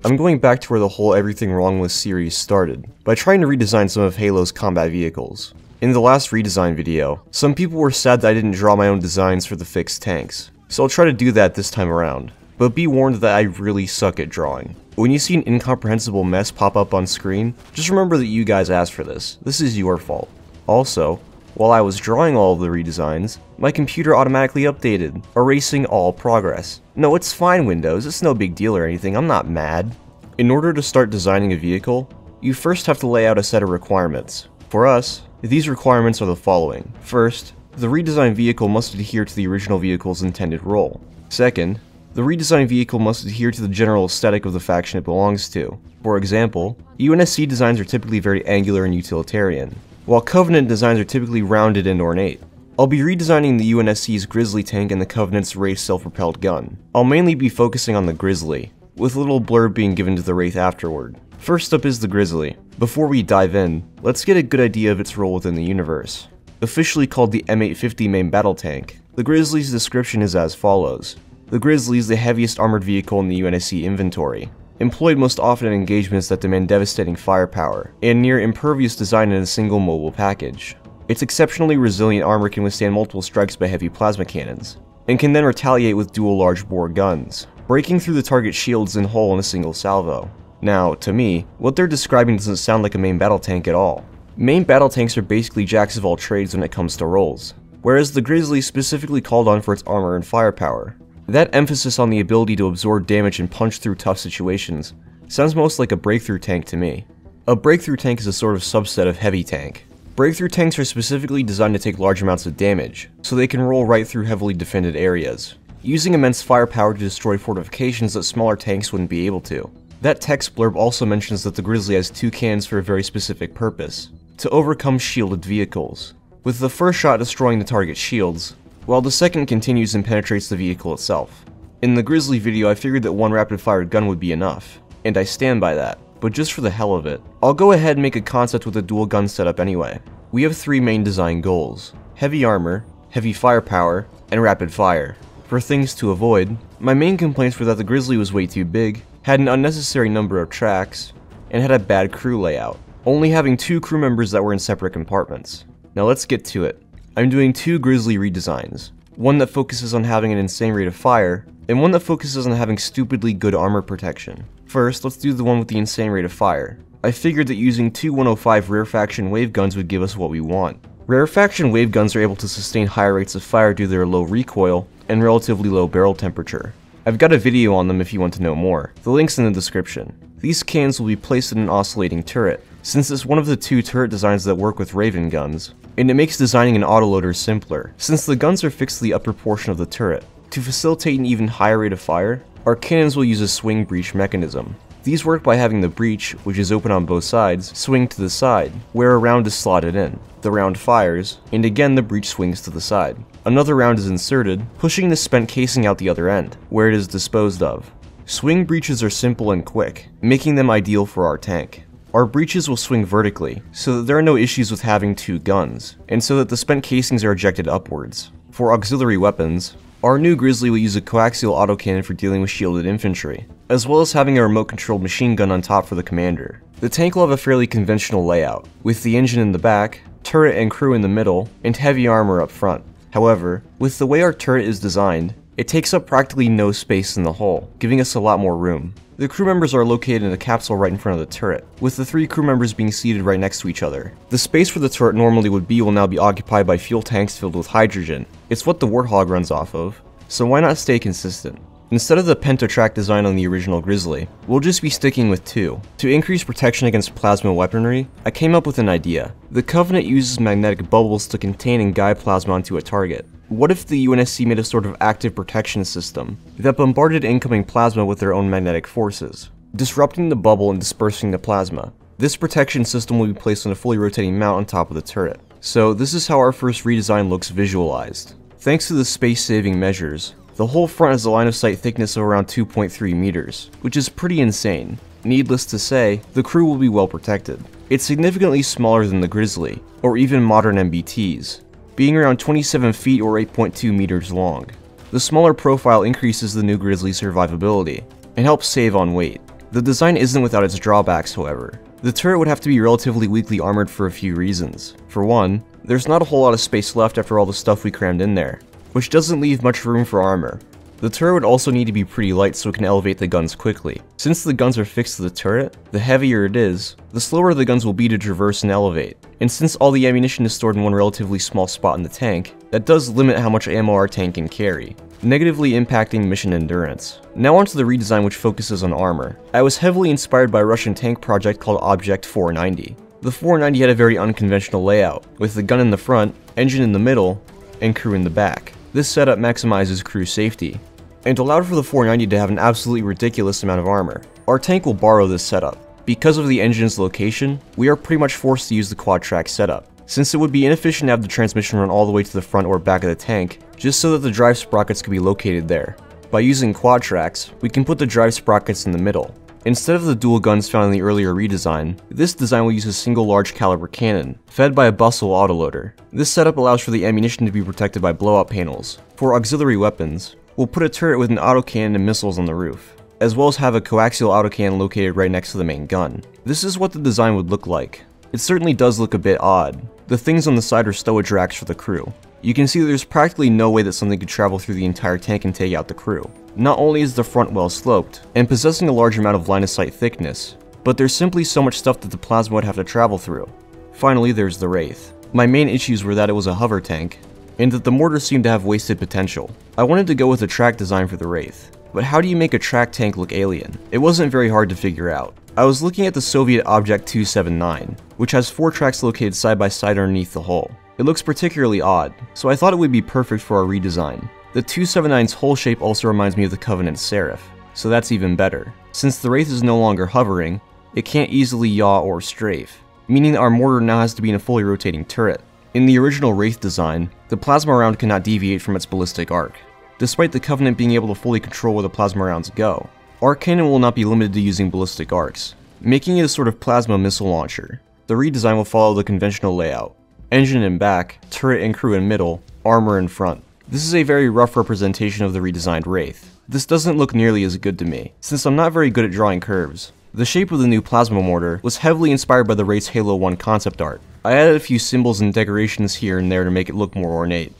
I'm going back to where the whole Everything Wrong with series started, by trying to redesign some of Halo's combat vehicles. In the last redesign video, some people were sad that I didn't draw my own designs for the fixed tanks, so I'll try to do that this time around. But be warned that I really suck at drawing. When you see an incomprehensible mess pop up on screen, just remember that you guys asked for this. This is your fault. Also, while I was drawing all of the redesigns, my computer automatically updated, erasing all progress. No, it's fine, Windows, it's no big deal or anything, I'm not mad. In order to start designing a vehicle, you first have to lay out a set of requirements. For us, these requirements are the following. First, the redesigned vehicle must adhere to the original vehicle's intended role. Second, the redesigned vehicle must adhere to the general aesthetic of the faction it belongs to. For example, UNSC designs are typically very angular and utilitarian, while Covenant designs are typically rounded and ornate. I'll be redesigning the UNSC's Grizzly tank and the Covenant's Wraith self-propelled gun. I'll mainly be focusing on the Grizzly, with a little blurb being given to the Wraith afterward. First up is the Grizzly. Before we dive in, let's get a good idea of its role within the universe. Officially called the M850 main battle tank, the Grizzly's description is as follows. The Grizzly is the heaviest armored vehicle in the UNSC inventory, employed most often in engagements that demand devastating firepower, and near impervious design in a single mobile package. Its exceptionally resilient armor can withstand multiple strikes by heavy plasma cannons, and can then retaliate with dual large bore guns, breaking through the target shields and hull in a single salvo. Now, to me, what they're describing doesn't sound like a main battle tank at all. Main battle tanks are basically jacks of all trades when it comes to roles, whereas the Grizzly is specifically called on for its armor and firepower. That emphasis on the ability to absorb damage and punch through tough situations sounds most like a breakthrough tank to me. A breakthrough tank is a sort of subset of heavy tank. Breakthrough tanks are specifically designed to take large amounts of damage, so they can roll right through heavily defended areas, using immense firepower to destroy fortifications that smaller tanks wouldn't be able to. That text blurb also mentions that the Grizzly has two cannons for a very specific purpose: to overcome shielded vehicles, with the first shot destroying the target shields, while the second continues and penetrates the vehicle itself. In the Grizzly video I figured that one rapid-fired gun would be enough, and I stand by that, but just for the hell of it, I'll go ahead and make a concept with a dual gun setup anyway. We have three main design goals: heavy armor, heavy firepower, and rapid fire. For things to avoid, my main complaints were that the Grizzly was way too big, had an unnecessary number of tracks, and had a bad crew layout, only having two crew members that were in separate compartments. Now let's get to it. I'm doing two Grizzly redesigns, one that focuses on having an insane rate of fire, and one that focuses on having stupidly good armor protection. First, let's do the one with the insane rate of fire. I figured that using two 105 rarefaction wave guns would give us what we want. Rarefaction wave guns are able to sustain higher rates of fire due to their low recoil and relatively low barrel temperature. I've got a video on them if you want to know more, the link's in the description. These cannons will be placed in an oscillating turret, since it's one of the two turret designs that work with Raven guns, and it makes designing an autoloader simpler, since the guns are fixed to the upper portion of the turret. To facilitate an even higher rate of fire, our cannons will use a swing breech mechanism. These work by having the breech, which is open on both sides, swing to the side, where a round is slotted in. The round fires, and again the breech swings to the side. Another round is inserted, pushing the spent casing out the other end, where it is disposed of. Swing breeches are simple and quick, making them ideal for our tank. Our breeches will swing vertically, so that there are no issues with having two guns, and so that the spent casings are ejected upwards. For auxiliary weapons, our new Grizzly will use a coaxial autocannon for dealing with shielded infantry, as well as having a remote-controlled machine gun on top for the commander. The tank will have a fairly conventional layout, with the engine in the back, turret and crew in the middle, and heavy armor up front. However, with the way our turret is designed, it takes up practically no space in the hull, giving us a lot more room. The crew members are located in a capsule right in front of the turret, with the three crew members being seated right next to each other. The space where the turret normally would be will now be occupied by fuel tanks filled with hydrogen. It's what the Warthog runs off of, so why not stay consistent? Instead of the pentatrack design on the original Grizzly, we'll just be sticking with two. To increase protection against plasma weaponry, I came up with an idea. The Covenant uses magnetic bubbles to contain and guide plasma onto a target. What if the UNSC made a sort of active protection system that bombarded incoming plasma with their own magnetic forces, disrupting the bubble and dispersing the plasma? This protection system will be placed on a fully rotating mount on top of the turret. So this is how our first redesign looks visualized. Thanks to the space-saving measures, the whole front has a line of sight thickness of around 2.3 meters, which is pretty insane. Needless to say, the crew will be well protected. It's significantly smaller than the Grizzly, or even modern MBTs, being around 27 feet or 8.2 meters long. The smaller profile increases the new Grizzly's survivability, and helps save on weight. The design isn't without its drawbacks, however. The turret would have to be relatively weakly armored for a few reasons. For one, there's not a whole lot of space left after all the stuff we crammed in there, which doesn't leave much room for armor. The turret would also need to be pretty light so it can elevate the guns quickly. Since the guns are fixed to the turret, the heavier it is, the slower the guns will be to traverse and elevate. And since all the ammunition is stored in one relatively small spot in the tank, that does limit how much ammo our tank can carry, negatively impacting mission endurance. Now onto the redesign, which focuses on armor. I was heavily inspired by a Russian tank project called Object 490. The 490 had a very unconventional layout, with the gun in the front, engine in the middle, and crew in the back. This setup maximizes crew safety, and allowed for the 490 to have an absolutely ridiculous amount of armor. Our tank will borrow this setup. Because of the engine's location, we are pretty much forced to use the quad track setup, since it would be inefficient to have the transmission run all the way to the front or back of the tank, just so that the drive sprockets could be located there. By using quad tracks, we can put the drive sprockets in the middle. Instead of the dual guns found in the earlier redesign, this design will use a single large caliber cannon, fed by a bustle autoloader. This setup allows for the ammunition to be protected by blowout panels. For auxiliary weapons, we'll put a turret with an autocannon and missiles on the roof, as well as have a coaxial autocannon located right next to the main gun. This is what the design would look like. It certainly does look a bit odd. The things on the side are stowage racks for the crew. You can see there's practically no way that something could travel through the entire tank and take out the crew. Not only is the front well sloped, and possessing a large amount of line of sight thickness, but there's simply so much stuff that the plasma would have to travel through. Finally, there's the Wraith. My main issues were that it was a hover tank, and that the mortar seemed to have wasted potential. I wanted to go with a track design for the Wraith, but how do you make a track tank look alien? It wasn't very hard to figure out. I was looking at the Soviet Object 279, which has 4 tracks located side by side underneath the hull. It looks particularly odd, so I thought it would be perfect for our redesign. The 279's hull shape also reminds me of the Covenant Seraph, so that's even better. Since the Wraith is no longer hovering, it can't easily yaw or strafe, meaning that our mortar now has to be in a fully rotating turret. In the original Wraith design, the plasma round cannot deviate from its ballistic arc, despite the Covenant being able to fully control where the plasma rounds go. Our cannon will not be limited to using ballistic arcs, making it a sort of plasma missile launcher. The redesign will follow the conventional layout: engine in back, turret and crew in middle, armor in front. This is a very rough representation of the redesigned Wraith. This doesn't look nearly as good to me, since I'm not very good at drawing curves. The shape of the new plasma mortar was heavily inspired by the Wraith's Halo 1 concept art. I added a few symbols and decorations here and there to make it look more ornate.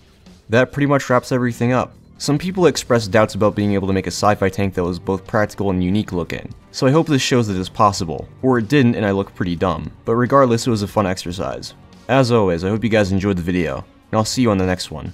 That pretty much wraps everything up. Some people expressed doubts about being able to make a sci-fi tank that was both practical and unique looking, so I hope this shows that it's possible, or it didn't and I look pretty dumb, but regardless, it was a fun exercise. As always, I hope you guys enjoyed the video, and I'll see you on the next one.